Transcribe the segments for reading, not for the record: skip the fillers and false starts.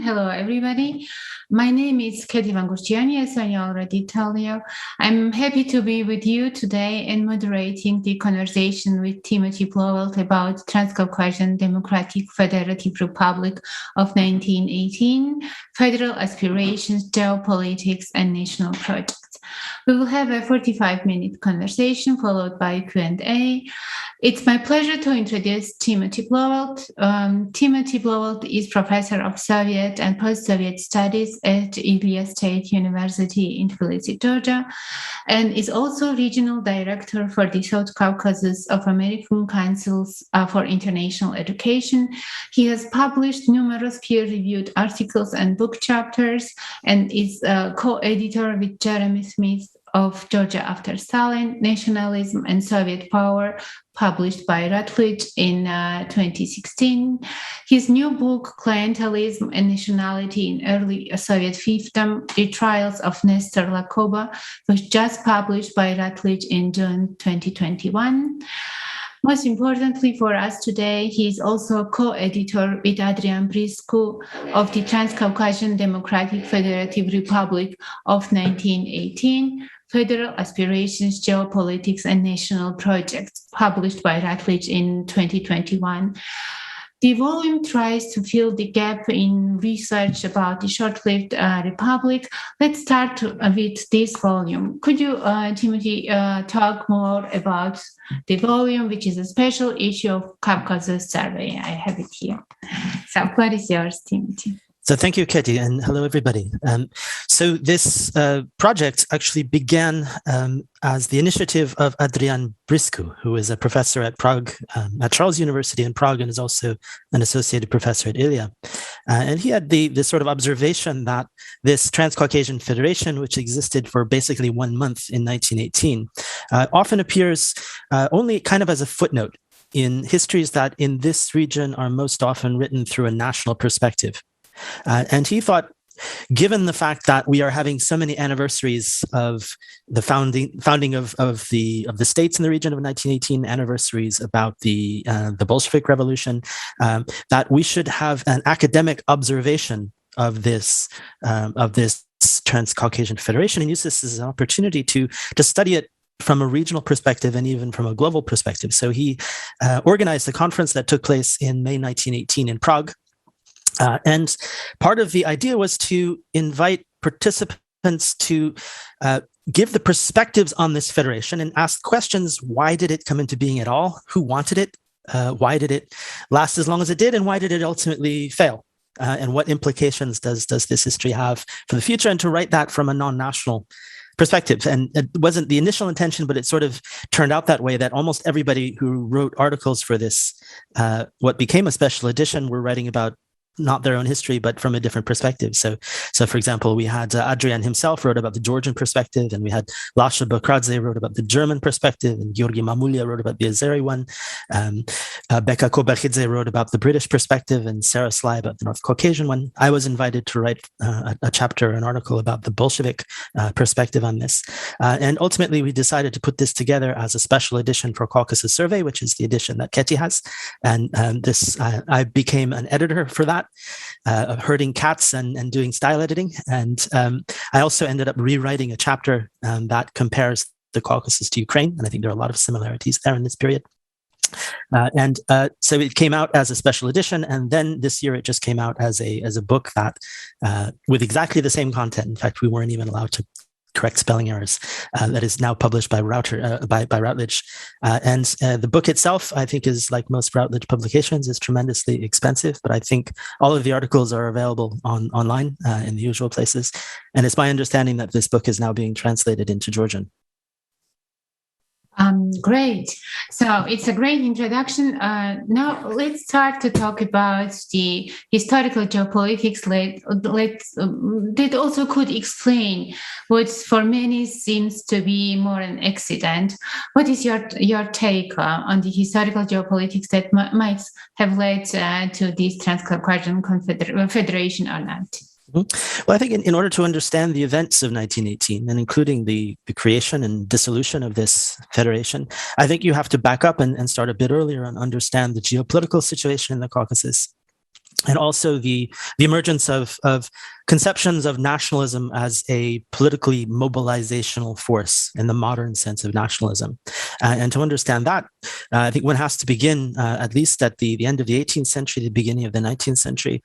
Hello, everybody. My name is Katie Vangurciani, as I already told you. I'm happy to be with you today and moderating the conversation with Timothy Blauvelt about Transcaucasian Democratic Federative Republic of 1918, federal aspirations, geopolitics, and national projects. We will have a 45-minute conversation followed by Q&A. It's my pleasure to introduce Timothy Blauvelt. Timothy Blauvelt is professor of Soviet and post-Soviet studies at Ilya State University in Tbilisi, Georgia, and is also regional director for the South Caucasus of American Councils for International Education. He has published numerous peer-reviewed articles and book chapters and is a co-editor with Jeremy Smith of Georgia After Stalin, Nationalism and Soviet Power, published by Routledge in 2016. His new book, Clientelism and Nationality in Early Soviet Fiefdom, The Trials of Nestor Lakoba, was just published by Routledge in June 2021. Most importantly for us today, he is also co-editor with Adrian Briscu of the Transcaucasian Democratic Federative Republic of 1918, Federal Aspirations, Geopolitics, and National Projects, published by Routledge in 2021. The volume tries to fill the gap in research about the short-lived republic. Let's start with this volume. Could you, Timothy, talk more about the volume, which is a special issue of Caucasus Survey? I have it here. So what is yours, Timothy? So thank you, Katie, and hello, everybody. So this project actually began as the initiative of Adrian Briscu, who is a professor at Prague, at Charles University in Prague, and is also an associated professor at Ilya. And he had this sort of observation that this Transcaucasian Federation, which existed for basically 1 month in 1918, often appears only kind of as a footnote in histories that in this region are most often written through a national perspective. And he thought, given the fact that we are having so many anniversaries of the founding of the states in the region of 1918, anniversaries about the Bolshevik Revolution, that we should have an academic observation of this Transcaucasian Federation and use this as an opportunity to study it from a regional perspective and even from a global perspective. So he organized a conference that took place in May 1918 in Prague. And part of the idea was to invite participants to give the perspectives on this federation and ask questions. Why did it come into being at all? Who wanted it? Why did it last as long as it did? And why did it ultimately fail? And what implications does this history have for the future? And to write that from a non-national perspective. And it wasn't the initial intention, but it sort of turned out that way, that almost everybody who wrote articles for this, what became a special edition, were writing about not their own history, but from a different perspective. So for example, we had Adrian himself wrote about the Georgian perspective, and we had Lasha Bakradze wrote about the German perspective, and Georgi Mamulia wrote about the Azeri one. Beka Kobakhidze wrote about the British perspective, and Sarah Sly about the North Caucasian one. I was invited to write a chapter, an article about the Bolshevik perspective on this. And ultimately, we decided to put this together as a special edition for Caucasus Survey, which is the edition that Katie has. And I became an editor for that. Herding cats and doing style editing. And I also ended up rewriting a chapter that compares the Caucasus to Ukraine. And I think there are a lot of similarities there in this period. So it came out as a special edition. And then this year it just came out as a book that with exactly the same content. In fact, we weren't even allowed to correct spelling errors, that is now published by Routledge. And the book itself, I think, is like most Routledge publications, is tremendously expensive, but I think all of the articles are available online in the usual places. And it's my understanding that this book is now being translated into Georgian. Great. So it's a great introduction. Now let's start to talk about the historical geopolitics that also could explain what for many seems to be more an accident. What is your take on the historical geopolitics that might have led to this Transcaucasian Federation or not? Well, I think in order to understand the events of 1918, and including the creation and dissolution of this federation, I think you have to back up and start a bit earlier and understand the geopolitical situation in the Caucasus. and also the emergence of conceptions of nationalism as a politically mobilizational force in the modern sense of nationalism. And to understand that, I think one has to begin, at least at the end of the 18th century, the beginning of the 19th century.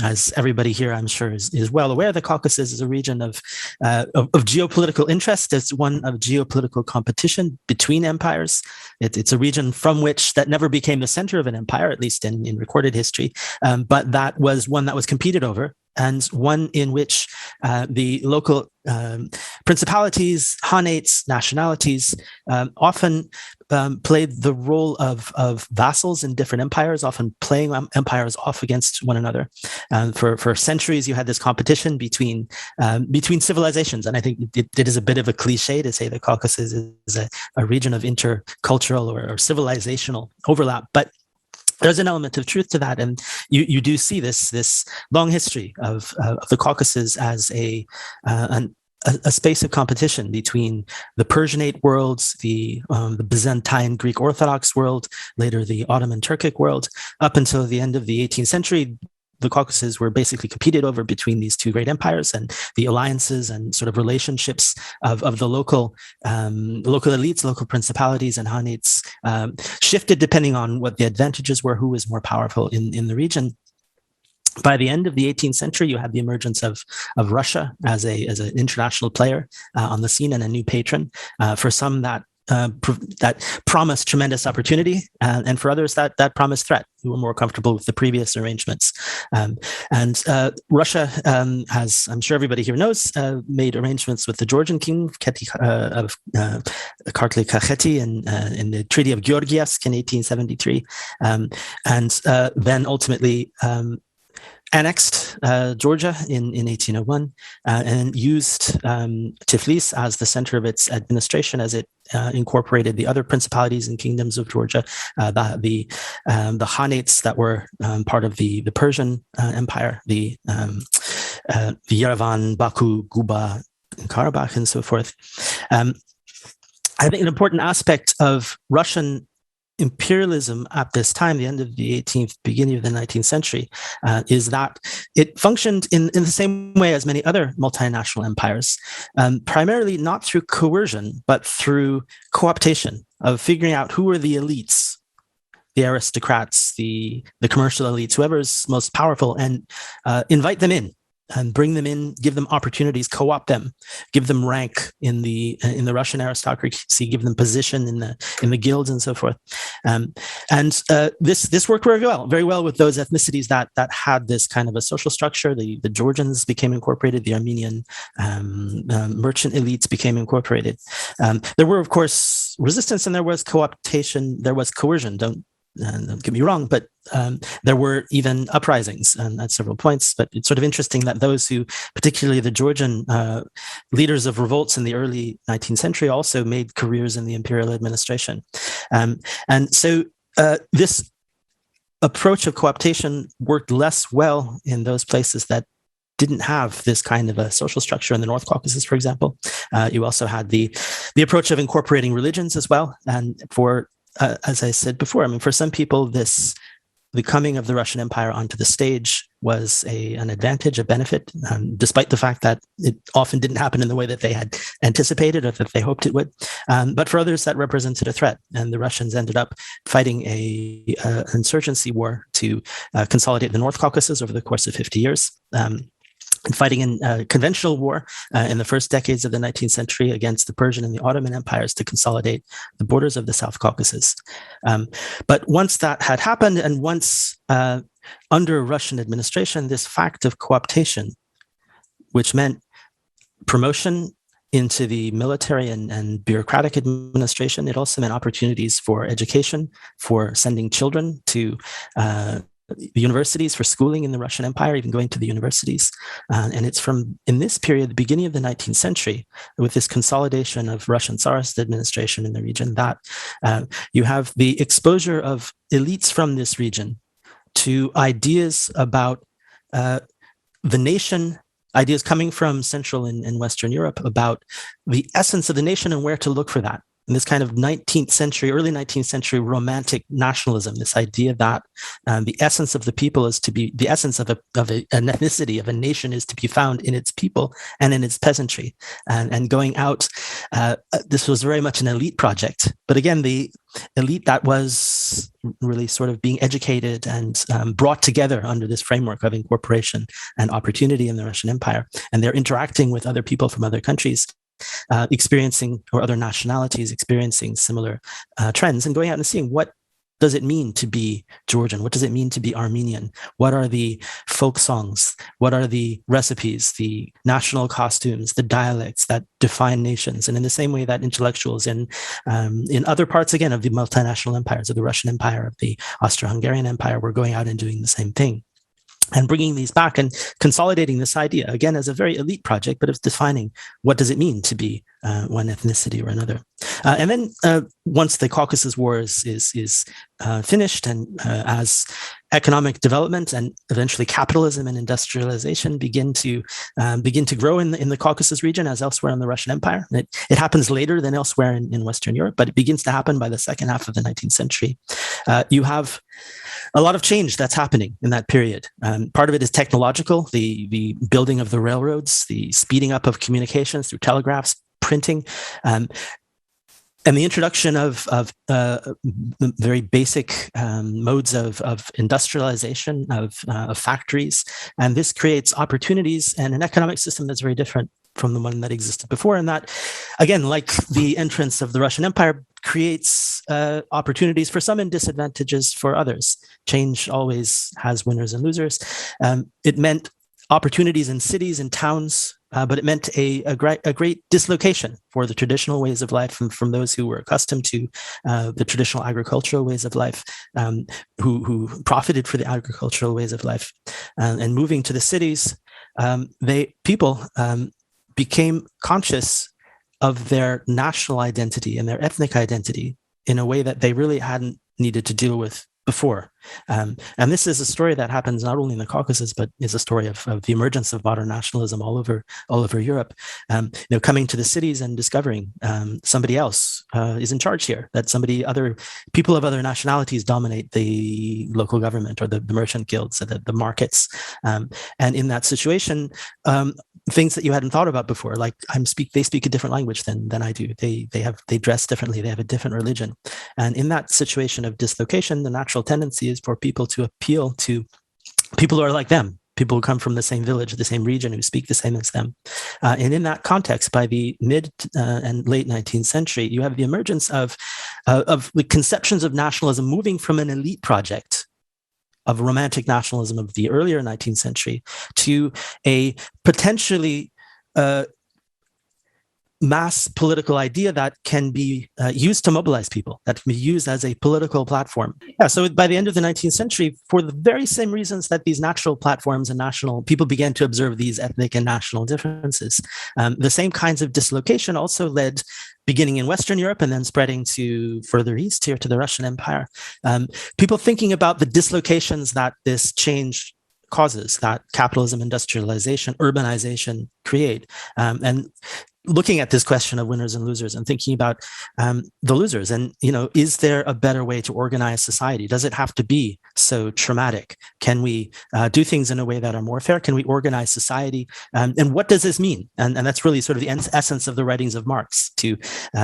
As everybody here, I'm sure, is well aware, the Caucasus is a region of geopolitical interest. It's one of geopolitical competition between empires. It's a region from which that never became the center of an empire, at least in recorded history, but that was one that was competed over, and one in which the local principalities, khanates, nationalities often played the role of vassals in different empires, often playing empires off against one another. For centuries, you had this competition between civilizations, and I think it is a bit of a cliche to say the Caucasus is a region of intercultural or civilizational overlap, but there's an element of truth to that, and you do see this long history of the Caucasus as a space of competition between the Persianate worlds, the Byzantine Greek Orthodox world, later the Ottoman Turkic world, up until the end of the 18th century. The Caucasus were basically competed over between these two great empires, and the alliances and sort of relationships of the local elites, local principalities and khanates shifted depending on what the advantages were, who was more powerful in the region. By the end of the 18th century, you had the emergence of Russia as an international player on the scene and a new patron. For some, that promised tremendous opportunity, and for others that promised threat, who were more comfortable with the previous arrangements. And Russia has, I'm sure everybody here knows, made arrangements with the Georgian king of Kartli Kakheti in the Treaty of Georgievsk in 1873, and then ultimately annexed Georgia in 1801 and used Tiflis as the center of its administration as it incorporated the other principalities and kingdoms of Georgia, the khanates that were part of the Persian Empire, the Yerevan, Baku, Guba, and Karabakh, and so forth. I think an important aspect of Russian imperialism at this time, the end of the 18th, beginning of the 19th century, is that it functioned in the same way as many other multinational empires, primarily not through coercion, but through co-optation, of figuring out who were the elites, the aristocrats, the commercial elites, whoever's most powerful, and invite them in and bring them in, give them opportunities, co-opt them, give them rank in the Russian aristocracy, give them position in the guilds and so forth. This worked very well with those ethnicities that had this kind of a social structure. The Georgians became incorporated. The Armenian merchant elites became incorporated. There were, of course, resistance, and there was co-optation. There was coercion. Don't get me wrong, but there were even uprisings at several points. But it's sort of interesting that those who, particularly the Georgian leaders of revolts in the early 19th century, also made careers in the imperial administration. And so this approach of co-optation worked less well in those places that didn't have this kind of a social structure. In the North Caucasus, for example, you also had the approach of incorporating religions as well. And for as I said before, I mean, for some people, the coming of the Russian Empire onto the stage was an advantage, a benefit, despite the fact that it often didn't happen in the way that they had anticipated or that they hoped it would. But for others, that represented a threat, and the Russians ended up fighting an insurgency war to consolidate the North Caucasus over the course of 50 years. And fighting in conventional war in the first decades of the 19th century against the Persian and the Ottoman empires to consolidate the borders of the South Caucasus. But once that had happened, and once under Russian administration, this fact of co-optation, which meant promotion into the military and bureaucratic administration, it also meant opportunities for education, for sending children to the universities, for schooling in the Russian Empire, even going to the universities. And it's in this period, the beginning of the 19th century, with this consolidation of Russian Tsarist administration in the region, that you have the exposure of elites from this region to ideas about the nation, ideas coming from Central and Western Europe about the essence of the nation and where to look for that. and this kind of 19th century, early 19th century romantic nationalism, this idea that the essence of the people is to be, the essence of an ethnicity, of a nation is to be found in its people and in its peasantry. And going out, this was very much an elite project. But again, the elite that was really sort of being educated and brought together under this framework of incorporation and opportunity in the Russian Empire. And they're interacting with other people from other countries, experiencing, or other nationalities experiencing similar trends, and going out and seeing what does it mean to be Georgian? What does it mean to be Armenian? What are the folk songs? What are the recipes, the national costumes, the dialects that define nations? And in the same way that intellectuals in other parts, again, of the multinational empires, of the Russian Empire, of the Austro-Hungarian Empire, were going out and doing the same thing. And bringing these back and consolidating this idea, again, as a very elite project, but it's defining what does it mean to be one ethnicity or another. And then once the Caucasus War is finished, and as economic development and eventually capitalism and industrialization begin to grow in the Caucasus region as elsewhere in the Russian Empire, it happens later than elsewhere in Western Europe, but it begins to happen by the second half of the 19th century. You have a lot of change that's happening in that period. Part of it is technological, the building of the railroads, the speeding up of communications through telegraphs, printing, and the introduction of very basic modes of industrialization, of factories. And this creates opportunities and an economic system that's very different from the one that existed before. And that, again, like the entrance of the Russian Empire, creates opportunities for some and disadvantages for others. Change always has winners and losers. It meant opportunities in cities and towns, but it meant a great dislocation for the traditional ways of life from those who were accustomed to the traditional agricultural ways of life, who profited for the agricultural ways of life. And moving to the cities, people became conscious of their national identity and their ethnic identity in a way that they really hadn't needed to deal with before. And this is a story that happens not only in the Caucasus, but is a story of the emergence of modern nationalism all over Europe. Coming to the cities and discovering somebody else is in charge here, that other people of other nationalities dominate the local government or the merchant guilds, the markets. And in that situation, things that you hadn't thought about before, like they speak a different language than I do. They dress differently. They have a different religion. And in that situation of dislocation, the natural tendency is for people to appeal to people who are like them, people who come from the same village, the same region, who speak the same as them. And in that context, by the mid and late 19th century, you have the emergence of the conceptions of nationalism moving from an elite project of romantic nationalism of the earlier 19th century to a potentially mass political idea that can be used to mobilize people, that can be used as a political platform. Yeah, so by the end of the 19th century, for the very same reasons that these natural platforms and national people began to observe these ethnic and national differences, the same kinds of dislocation also led, beginning in Western Europe and then spreading to further east here to the Russian Empire, people thinking about the dislocations that this change causes, that capitalism, industrialization, urbanization create, and looking at this question of winners and losers and thinking about the losers. And, is there a better way to organize society? Does it have to be so traumatic? Can we do things in a way that are more fair? Can we organize society? And what does this mean? And that's really sort of the essence of the writings of Marx, to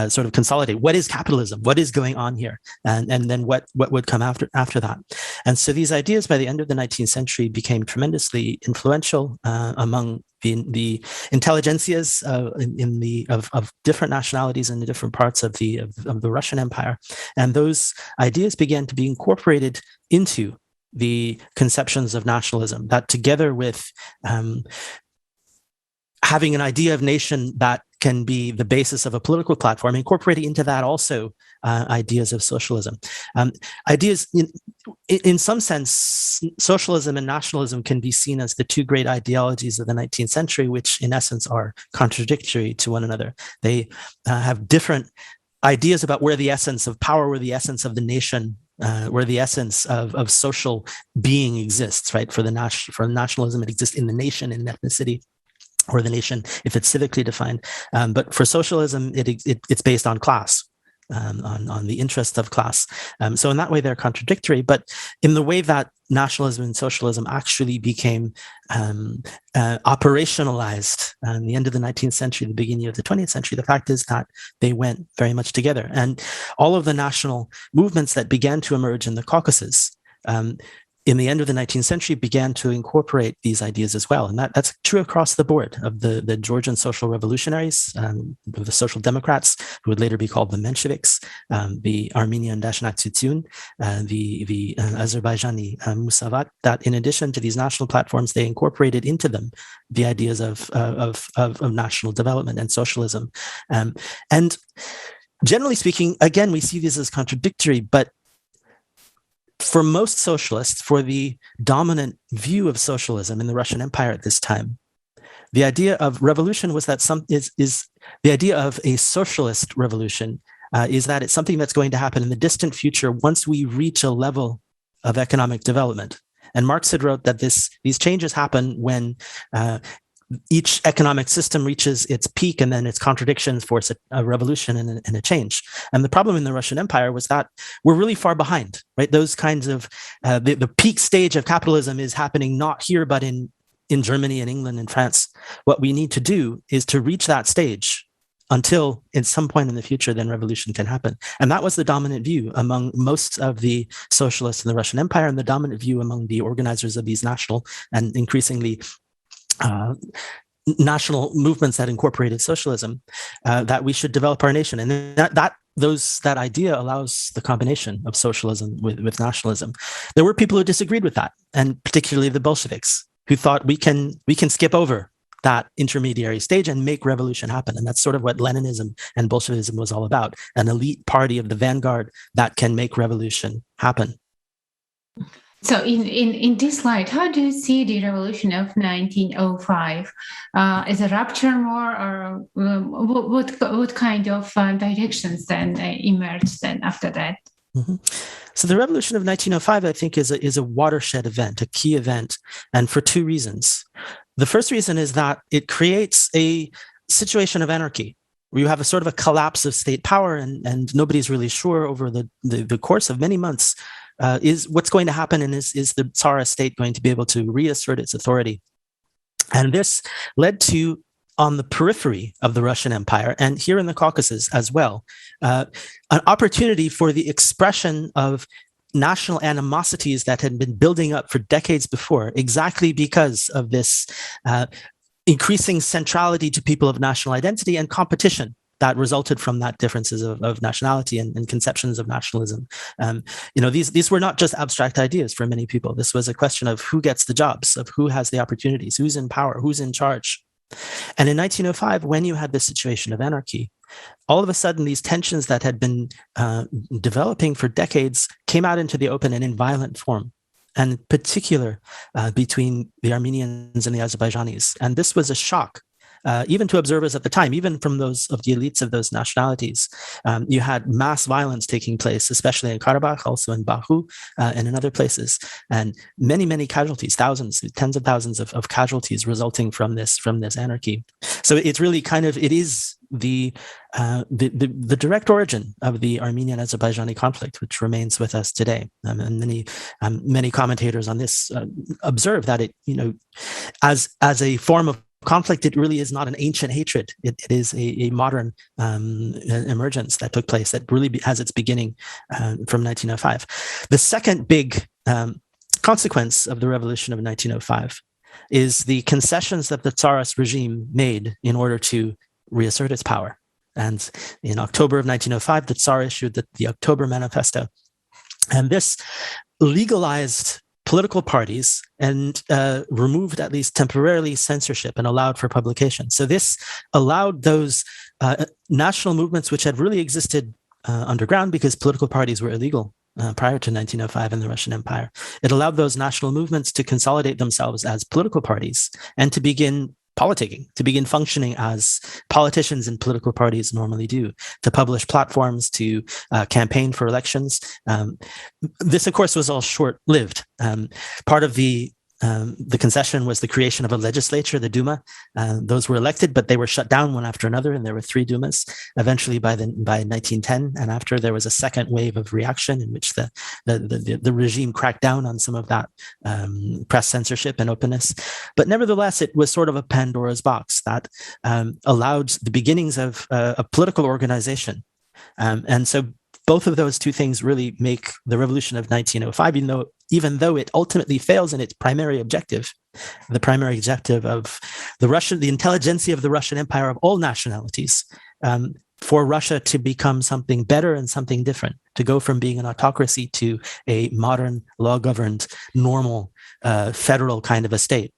sort of consolidate what is capitalism? What is going on here? And then what would come after that? And so these ideas by the end of the 19th century became tremendously influential among the intelligentsias of different nationalities in the different parts of the Russian Empire, and those ideas began to be incorporated into the conceptions of nationalism. That, together with having an idea of nation that can be the basis of a political platform, incorporating into that also ideas of socialism. Ideas, in some sense, socialism and nationalism can be seen as the two great ideologies of the 19th century, which in essence are contradictory to one another. They have different ideas about where the essence of power, where the essence of the nation, where the essence of social being exists, right? For nationalism, it exists in the nation, in ethnicity, or the nation if it's civically defined. But for socialism, it's based on class. on the interest of class. So in that way, they're contradictory. But in the way that nationalism and socialism actually became operationalized in the end of the 19th century, the beginning of the 20th century, the fact is that they went very much together. And all of the national movements that began to emerge in the Caucasus in the end of the 19th century began to incorporate these ideas as well. And that's true across the board of the Georgian social revolutionaries, the social democrats, who would later be called the Mensheviks, the Armenian Dashenak Tsytsyun, the Azerbaijani Musavat, that in addition to these national platforms, they incorporated into them the ideas of national development and socialism. And generally speaking, again, we see these as contradictory, but for most socialists, for the dominant view of socialism in the Russian Empire at this time, the idea of revolution was that the idea of a socialist revolution is that it's something that's going to happen in the distant future once we reach a level of economic development. And Marx had wrote that these changes happen when each economic system reaches its peak and then its contradictions force a revolution and a change. And the problem in the Russian Empire was that we're really far behind, right? Those kinds of, the peak stage of capitalism is happening not here, but in Germany and England and France. What we need to do is to reach that stage until at some point in the future, then revolution can happen. And that was the dominant view among most of the socialists in the Russian Empire, and the dominant view among the organizers of these national and increasingly national movements that incorporated socialism, that we should develop our nation. And that idea allows the combination of socialism with nationalism. There were people who disagreed with that, and particularly the Bolsheviks, who thought we can skip over that intermediary stage and make revolution happen. And that's sort of what Leninism and Bolshevism was all about, an elite party of the vanguard that can make revolution happen. So in this light, how do you see the revolution of 1905? As a rupture more, or what kind of directions then emerged then after that? Mm-hmm. So the revolution of 1905, I think, is a watershed event, a key event, and for two reasons. The first reason is that it creates a situation of anarchy, where you have a sort of a collapse of state power, and nobody's really sure over the course of many months is what's going to happen, and is the Tsarist state going to be able to reassert its authority? And this led to, on the periphery of the Russian Empire, and here in the Caucasus as well, an opportunity for the expression of national animosities that had been building up for decades before, exactly because of this increasing centrality to people of national identity and competition that resulted from that differences of nationality and conceptions of nationalism. These were not just abstract ideas for many people. This was a question of who gets the jobs, of who has the opportunities, who's in power, who's in charge. And in 1905, when you had this situation of anarchy, all of a sudden these tensions that had been developing for decades came out into the open and in violent form, and in particular between the Armenians and the Azerbaijanis. And this was a shock, even to observers at the time, even from those of the elites of those nationalities. You had mass violence taking place, especially in Karabakh, also in Baku, and in other places, and many, many casualties, thousands, tens of thousands of casualties resulting from this anarchy. So it's really it is the direct origin of the Armenian-Azerbaijani conflict, which remains with us today. And many commentators on this observe that it, as a form of conflict, it really is not an ancient hatred. It is a modern emergence that took place that really has its beginning from 1905. The second big consequence of the revolution of 1905 is the concessions that the Tsarist regime made in order to reassert its power. And in October of 1905, the Tsar issued the October Manifesto. And this legalized political parties and removed, at least temporarily, censorship and allowed for publication. So this allowed those national movements, which had really existed underground because political parties were illegal prior to 1905 in the Russian Empire. It allowed those national movements to consolidate themselves as political parties and to begin politicking, to begin functioning as politicians and political parties normally do, to publish platforms, to campaign for elections. This, of course, was all short-lived. Part of the the concession was the creation of a legislature, the Duma. Those were elected, but they were shut down one after another, and there were 3 Dumas. Eventually, by 1910 and after, there was a second wave of reaction in which the regime cracked down on some of that press censorship and openness. But nevertheless, it was sort of a Pandora's box that allowed the beginnings of a political organization. And so both of those two things really make the revolution of 1905, even though it ultimately fails in its primary objective, the primary objective of the intelligentsia of the Russian Empire of all nationalities, for Russia to become something better and something different, to go from being an autocracy to a modern, law-governed, normal, federal kind of a state.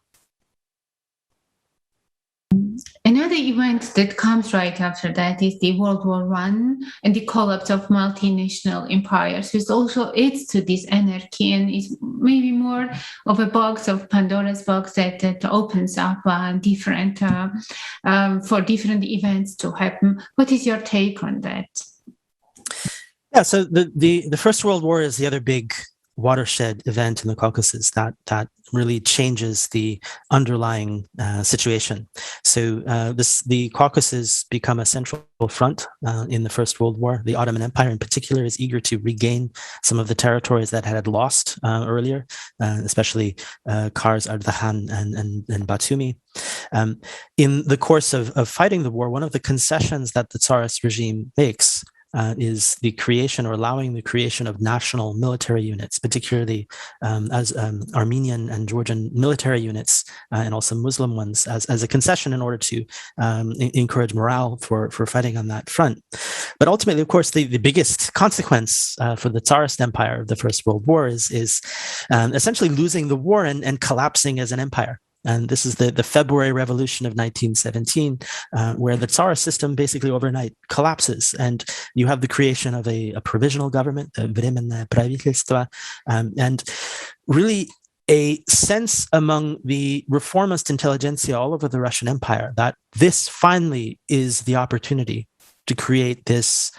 Another event that comes right after that is the World War I and the collapse of multinational empires, which also adds to this anarchy and is maybe more of a box of Pandora's box that opens up different for different events to happen. What is your take on that? Yeah, so the First World War is the other big watershed event in the Caucasus that really changes the underlying situation. So the Caucasus become a central front in the First World War. The Ottoman Empire in particular is eager to regain some of the territories that had lost earlier, especially Kars, Ardahan, and Batumi. In the course of fighting the war, one of the concessions that the Tsarist regime makes is the creation or allowing the creation of national military units, particularly as Armenian and Georgian military units, and also Muslim ones, as a concession in order to encourage morale for fighting on that front. But ultimately, of course, the biggest consequence for the Tsarist Empire of the First World War is essentially losing the war and collapsing as an empire. And this is the February Revolution of 1917, where the Tsarist system basically overnight collapses. And you have the creation of a provisional government, the Временное правительство, and really a sense among the reformist intelligentsia all over the Russian Empire that this finally is the opportunity to create this,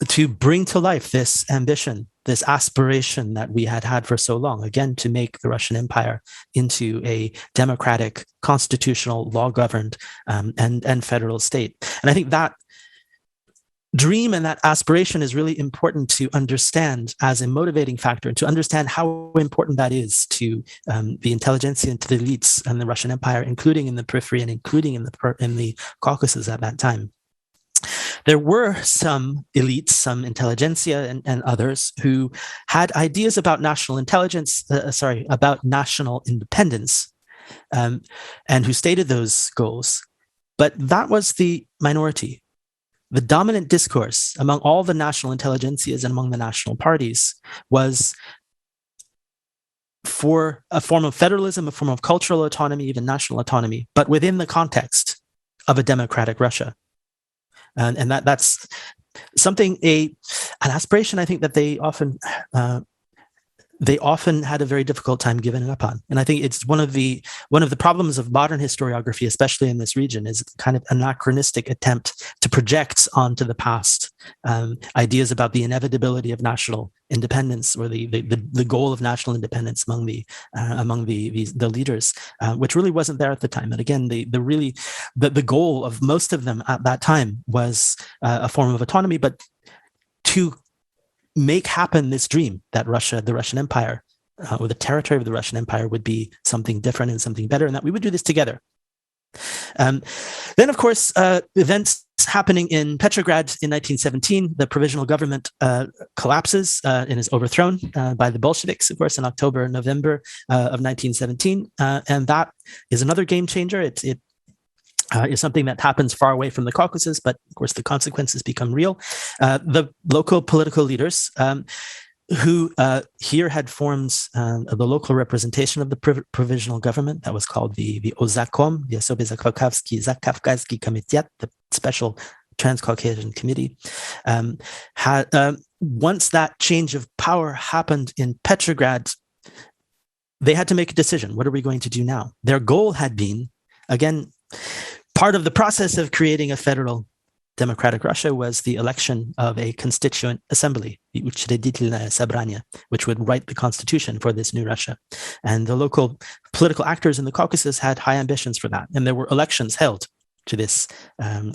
to bring to life this ambition, this aspiration that we had for so long, again, to make the Russian Empire into a democratic, constitutional, law-governed, and federal state. And I think that dream and that aspiration is really important to understand as a motivating factor, and to understand how important that is to the intelligentsia and to the elites and the Russian Empire, including in the periphery and including in the Caucasus at that time. There were some elites, some intelligentsia and others who had ideas about national intelligence, about national independence, and who stated those goals. But that was the minority. The dominant discourse among all the national intelligentsias and among the national parties was for a form of federalism, a form of cultural autonomy, even national autonomy, but within the context of a democratic Russia. And that's something, an aspiration, I think, that they often had a very difficult time giving up on. And I think it's one of the problems of modern historiography, especially in this region, is kind of anachronistic attempt to project onto the past ideas about the inevitability of national independence, or the goal of national independence among the leaders, which really wasn't there at the time. And again, the goal of most of them at that time was a form of autonomy, but to make happen this dream that Russia, the Russian Empire, or the territory of the Russian Empire would be something different and something better, and that we would do this together. Then, of course, events happening in Petrograd in 1917, the provisional government collapses and is overthrown by the Bolsheviks, of course, in October and November of 1917. And that is another game changer. It is something that happens far away from the Caucasus, but of course the consequences become real. The local political leaders who here had formed the local representation of the provisional government that was called the OZAKOM, the Особый Закавказский комитет, the Special Transcaucasian Committee. Once that change of power happened in Petrograd, they had to make a decision. What are we going to do now? Their goal had been, again, part of the process of creating a federal democratic Russia was the election of a constituent assembly, the Учредительное Собрание, which would write the constitution for this new Russia. And the local political actors in the Caucasus had high ambitions for that. And there were elections held to this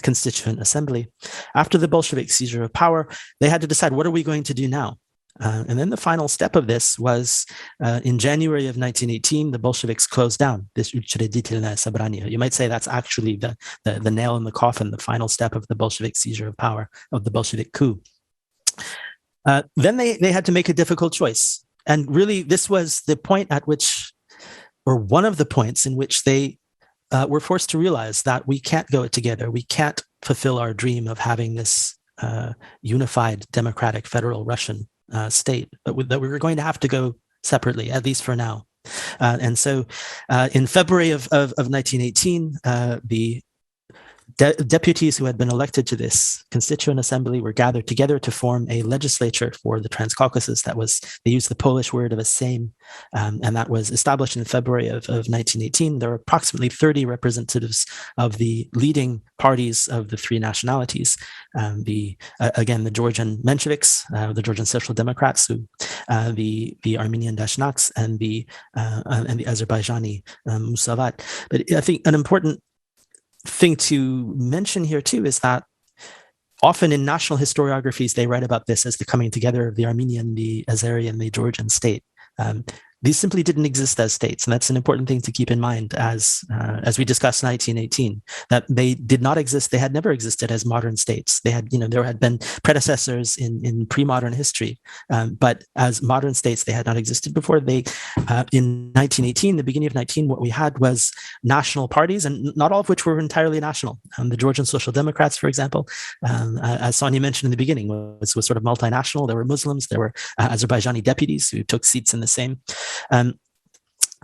constituent assembly. After the Bolshevik seizure of power, they had to decide, what are we going to do now? And then the final step of this was in January of 1918, the Bolsheviks closed down this Учредительное Собрание. You might say that's actually the nail in the coffin, the final step of the Bolshevik seizure of power, of the Bolshevik coup. Then they had to make a difficult choice. And really, this was the point at which, or one of the points in which they were forced to realize that we can't go it together. We can't fulfill our dream of having this unified, democratic, federal Russian state, but that we were going to have to go separately, at least for now. And so in February of 1918, the deputies who had been elected to this constituent assembly were gathered together to form a legislature for the Transcaucasus. They used the Polish word of a Sejm, and that was established in February of 1918. There were approximately 30 representatives of the leading parties of the three nationalities. The Georgian Mensheviks, the Georgian Social Democrats, the Armenian Dashnaks, and the Azerbaijani Musavat. But I think an important thing to mention here too is that often in national historiographies, they write about this as the coming together of the Armenian, the Azeri, and the Georgian state. These simply didn't exist as states, and that's an important thing to keep in mind as we discussed 1918. That they did not exist; they had never existed as modern states. They had, there had been predecessors in pre-modern history, but as modern states, they had not existed before. In 1918, the beginning of 19, what we had was national parties, and not all of which were entirely national. The Georgian Social Democrats, for example, as Sonia mentioned in the beginning, was sort of multinational. There were Muslims, there were Azerbaijani deputies who took seats in the Sejm.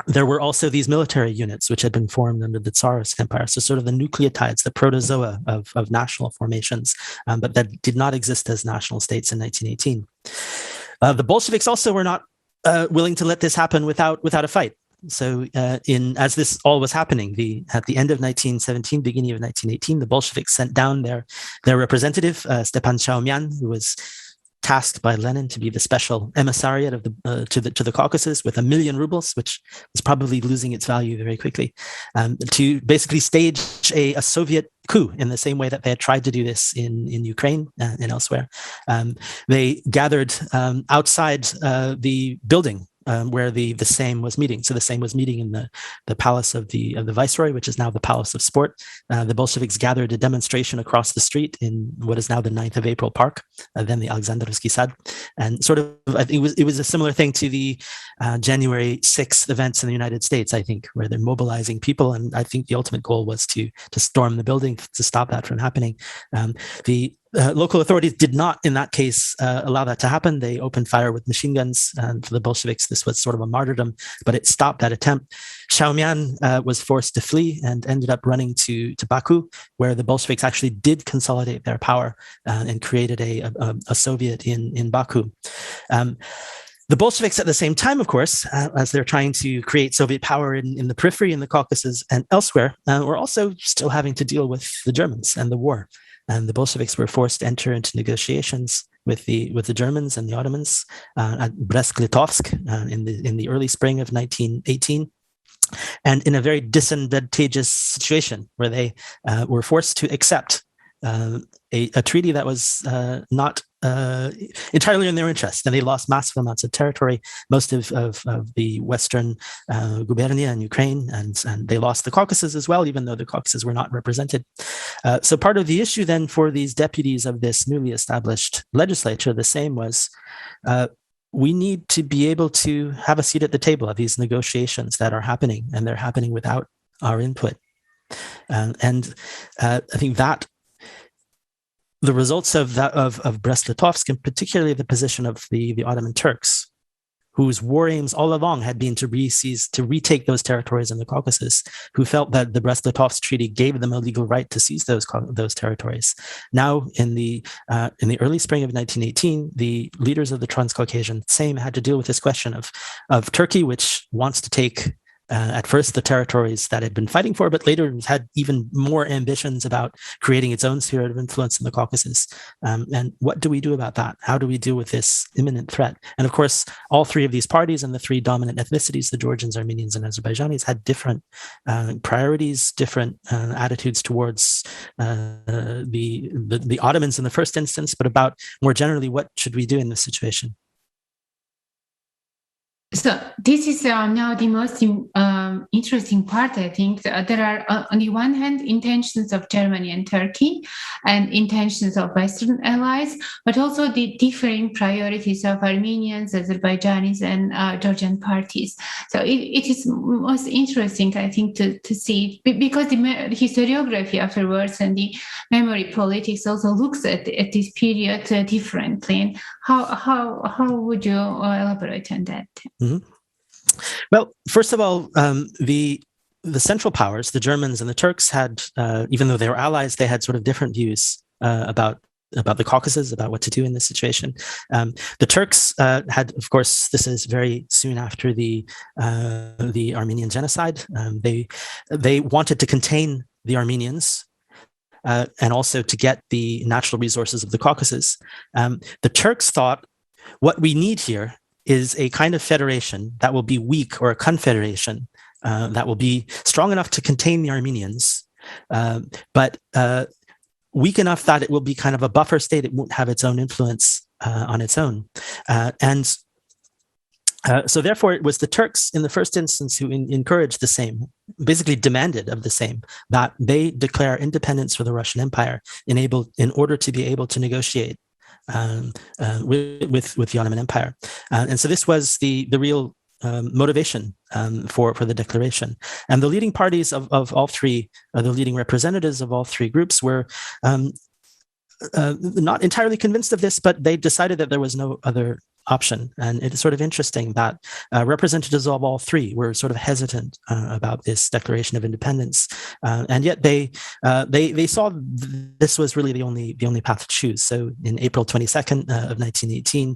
There were also these military units which had been formed under the Tsarist Empire, so sort of the nucleotides, the protozoa of national formations, but that did not exist as national states in 1918. The Bolsheviks also were not willing to let this happen without a fight. So as this all was happening, at the end of 1917, beginning of 1918, the Bolsheviks sent down their representative, Stepan Chaumyan, who was tasked by Lenin to be the special emissariat of to the Caucasus with 1 million rubles, which was probably losing its value very quickly, to basically stage a Soviet coup in the same way that they had tried to do this in Ukraine and elsewhere. They gathered outside the building where the Sejm was meeting. So the Sejm was meeting in the palace of the Viceroy, which is now the Palace of Sport. The Bolsheviks gathered a demonstration across the street in what is now the 9th of April Park, then the Alexandrovsky Sad. And sort of, I think it was a similar thing to the January 6th events in the United States, I think, where they're mobilizing people. And I think the ultimate goal was to storm the building to stop that from happening. Local authorities did not, in that case, allow that to happen. They opened fire with machine guns. And for the Bolsheviks, this was sort of a martyrdom, but it stopped that attempt. Chaumyan was forced to flee and ended up running to Baku, where the Bolsheviks actually did consolidate their power and created a Soviet in Baku. The Bolsheviks at the same time, of course, as they're trying to create Soviet power in the periphery, in the Caucasus and elsewhere, were also still having to deal with the Germans and the war. And the Bolsheviks were forced to enter into negotiations with the Germans and the Ottomans at Brest-Litovsk in the early spring of 1918, and in a very disadvantageous situation where they were forced to accept a treaty that was not entirely in their interest, and they lost massive amounts of territory, most of the western Gubernia and Ukraine, and they lost the Caucasus as well, even though the Caucasus were not represented. So part of the issue then for these deputies of this newly established legislature, the Sejm, was we need to be able to have a seat at the table of these negotiations that are happening, and they're happening without our input. And I think that the results of Brest-Litovsk, and particularly the position of the Ottoman Turks, whose war aims all along had been to retake those territories in the Caucasus, who felt that the Brest-Litovsk Treaty gave them a legal right to seize those territories. Now, in the early spring of 1918, the leaders of the Transcaucasian Sejm had to deal with this question of Turkey, which wants to take at first the territories that had been fighting for, but later had even more ambitions about creating its own sphere of influence in the Caucasus. And what do we do about that? How do we deal with this imminent threat? And of course, all three of these parties and the three dominant ethnicities, the Georgians, Armenians, and Azerbaijanis, had different priorities, different attitudes towards the Ottomans in the first instance, but about more generally, what should we do in this situation? So this is now the most interesting part, I think. There are, on the one hand, intentions of Germany and Turkey and intentions of Western allies, but also the differing priorities of Armenians, Azerbaijanis, and Georgian parties. So it is most interesting, I think, to see, because the historiography afterwards and the memory politics also looks at this period differently. And how would you elaborate on that? Mm-hmm. Well, first of all, the Central Powers, the Germans and the Turks, had, even though they were allies, they had sort of different views about the Caucasus, about what to do in this situation. The Turks had, of course, this is very soon after the Armenian genocide. They wanted to contain the Armenians. And also to get the natural resources of the Caucasus. The Turks thought, what we need here is a kind of federation that will be weak, or a confederation that will be strong enough to contain the Armenians, but weak enough that it will be kind of a buffer state. It won't have its own influence on its own. So therefore, it was the Turks in the first instance who encouraged the same, basically demanded of the same, that they declare independence for the Russian Empire in order to be able to negotiate with the Ottoman Empire. And so this was the real motivation for the declaration. And the leading parties of all three, the leading representatives of all three groups were not entirely convinced of this, but they decided that there was no other option. And it is sort of interesting that representatives of all three were sort of hesitant about this declaration of independence, and yet they saw this was really the only path to choose. So in April 22nd of 1918,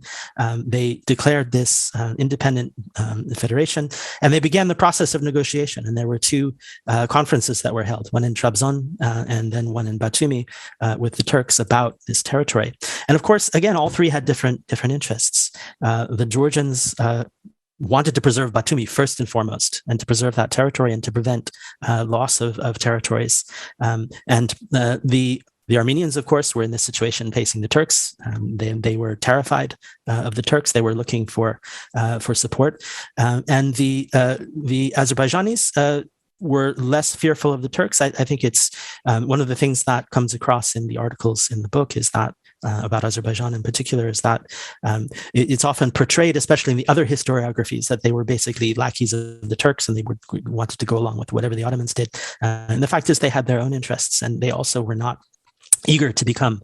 they declared this independent federation, and they began the process of negotiation. And there were two conferences that were held, one in Trabzon and then one in Batumi with the Turks about this territory. And of course, again, all three had different interests. The Georgians wanted to preserve Batumi first and foremost, and to preserve that territory and to prevent loss of territories. And the Armenians, of course, were in this situation facing the Turks. They were terrified of the Turks. They were looking for support. And the Azerbaijanis were less fearful of the Turks. I think it's one of the things that comes across in the articles in the book is that about Azerbaijan in particular is that it's often portrayed, especially in the other historiographies, that they were basically lackeys of the Turks and they wanted to go along with whatever the Ottomans did. And the fact is they had their own interests, and they also were not eager to become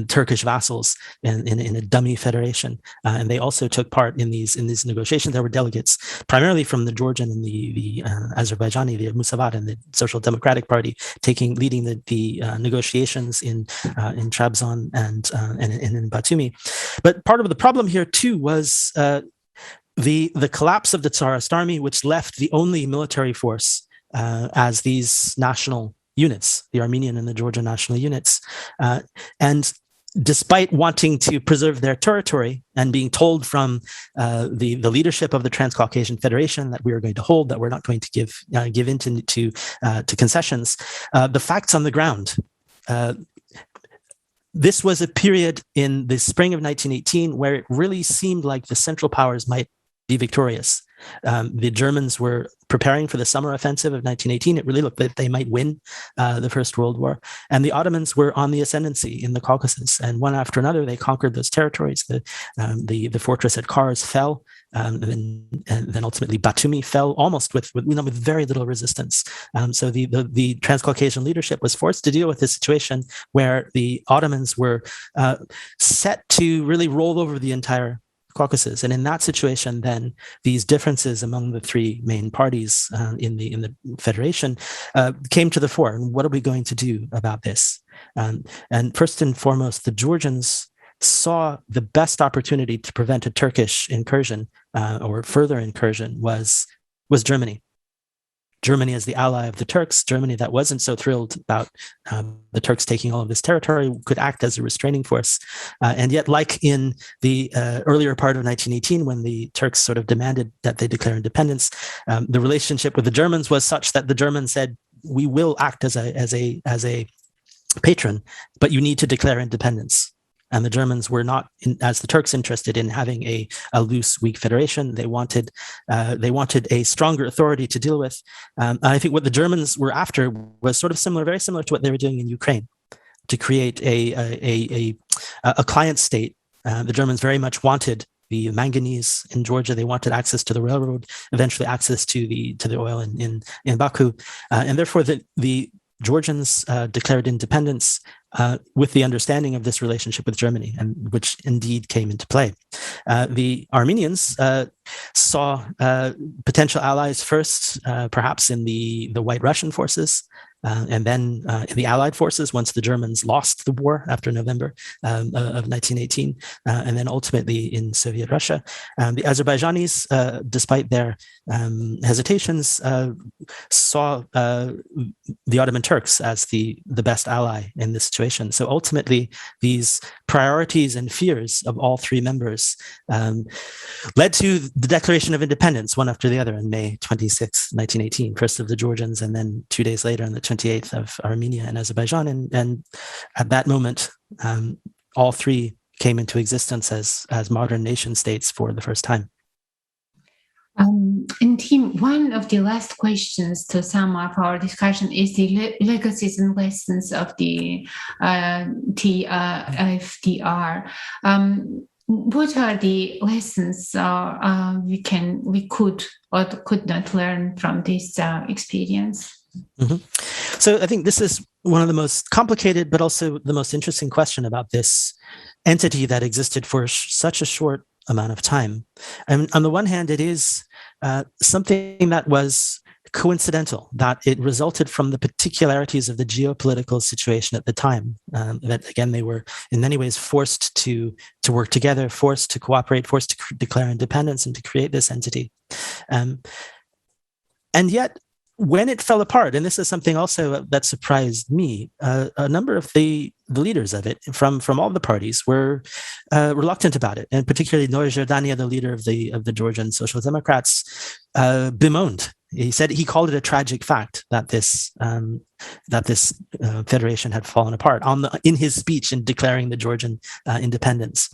Turkish vassals in a dummy federation, and they also took part in these negotiations. There were delegates primarily from the Georgian and the Azerbaijani, the Musavat and the Social Democratic Party, leading the negotiations in Trabzon and in Batumi. But part of the problem here too was the collapse of the Tsarist army, which left the only military force as these national units, the Armenian and the Georgian national units. And despite wanting to preserve their territory and being told from the leadership of the Transcaucasian Federation that we are going to hold, that we're not going to give in to concessions, the facts on the ground. This was a period in the spring of 1918 where it really seemed like the Central Powers might be victorious. The Germans were preparing for the summer offensive of 1918. It really looked like they might win the First World War. And the Ottomans were on the ascendancy in the Caucasus. And one after another, they conquered those territories. The fortress at Kars fell. And then ultimately Batumi fell almost with very little resistance. So the Transcaucasian leadership was forced to deal with this situation where the Ottomans were set to really roll over the entire Caucasus. And in that situation, then these differences among the three main parties in the federation came to the fore. And what are we going to do about this? And first and foremost, the Georgians saw the best opportunity to prevent a Turkish incursion or further incursion was Germany. Germany as the ally of the Turks, Germany that wasn't so thrilled about the Turks taking all of this territory, could act as a restraining force. And yet, like in the earlier part of 1918, when the Turks sort of demanded that they declare independence, the relationship with the Germans was such that the Germans said, we will act as a patron, but you need to declare independence. And the Germans were not, as the Turks, interested in having a loose, weak federation. They wanted a stronger authority to deal with. I think what the Germans were after was sort of similar, very similar to what they were doing in Ukraine, to create a client state. The Germans very much wanted the manganese in Georgia. They wanted access to the railroad, eventually access to the oil in Baku, and therefore the Georgians declared independence with the understanding of this relationship with Germany, and which indeed came into play. The Armenians saw potential allies first, perhaps in the White Russian forces, and then in the Allied forces once the Germans lost the war after November of 1918, and then ultimately in Soviet Russia. The Azerbaijanis, despite their hesitations, saw the Ottoman Turks as the best ally in this situation. So ultimately, these priorities and fears of all three members led to the declaration of independence, one after the other, in May 26, 1918, first of the Georgians, and then 2 days later on the 28th of Armenia and Azerbaijan. And at that moment, all three came into existence as modern nation states for the first time. And Tim, one of the last questions to sum up our discussion is the legacies and lessons of the FDR. What are the lessons we could or could not learn from this experience? Mm-hmm. So I think this is one of the most complicated, but also the most interesting question about this entity that existed for such a short amount of time. And on the one hand, it is something that was coincidental, that it resulted from the particularities of the geopolitical situation at the time. That again, they were in many ways forced to work together, forced to cooperate, forced to declare independence and to create this entity. And yet, when it fell apart, and this is something also that surprised me, a number of the leaders of it from all the parties were reluctant about it, and particularly Nouri Zherdania, the leader of the Georgian Social Democrats, bemoaned. He called it a tragic fact that this federation had fallen apart in his speech in declaring the Georgian independence.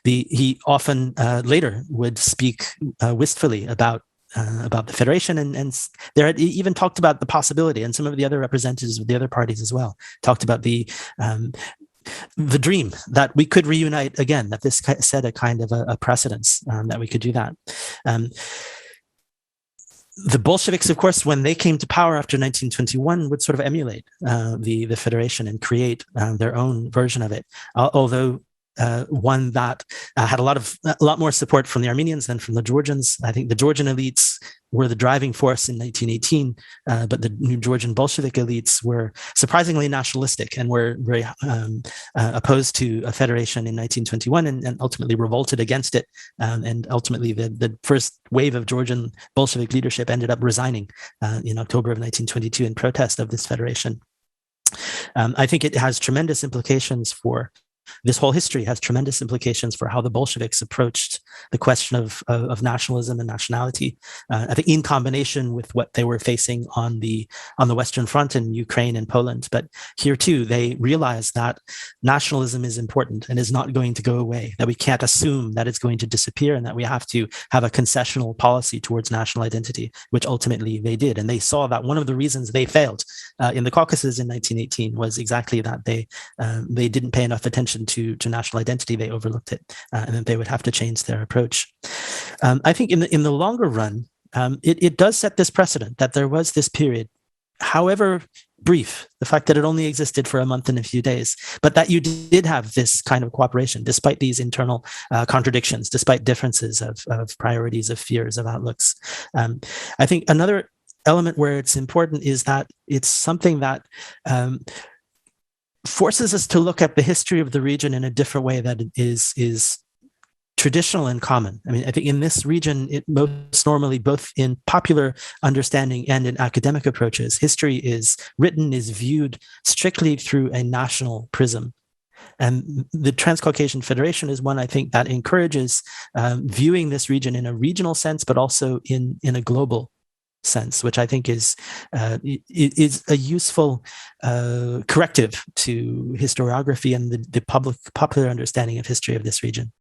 He often later would speak wistfully about the federation, and there had even talked about the possibility, and some of the other representatives of the other parties as well talked about the dream that we could reunite again, that this set a kind of a precedence, that we could do that. The Bolsheviks, of course, when they came to power after 1921, would sort of emulate the federation and create their own version of it, although one that had a lot more support from the Armenians than from the Georgians. I think the Georgian elites were the driving force in 1918, but the new Georgian Bolshevik elites were surprisingly nationalistic and were very opposed to a federation in 1921 and ultimately revolted against it. And ultimately, the first wave of Georgian Bolshevik leadership ended up resigning in October of 1922 in protest of this federation. I think it has tremendous implications for this whole history has tremendous implications for how the Bolsheviks approached the question of nationalism and nationality. I think in combination with what they were facing on the Western Front in Ukraine and Poland, but here too they realized that nationalism is important and is not going to go away. That we can't assume that it's going to disappear, and that we have to have a concessional policy towards national identity, which ultimately they did. And they saw that one of the reasons they failed in the Caucasus in 1918 was exactly that they didn't pay enough attention to national identity. They overlooked it, and that they would have to change their approach. I think in the longer run, it does set this precedent that there was this period, however brief, the fact that it only existed for a month and a few days, but that you did have this kind of cooperation despite these internal contradictions, despite differences of priorities, of fears, of outlooks. I think another element where it's important is that it's something that forces us to look at the history of the region in a different way that is traditional and common. I mean, I think in this region, it most normally, both in popular understanding and in academic approaches, history is viewed strictly through a national prism. And the Transcaucasian Federation is one, I think, that encourages viewing this region in a regional sense, but also in a global sense, which I think is a useful corrective to historiography and the popular understanding of history of this region.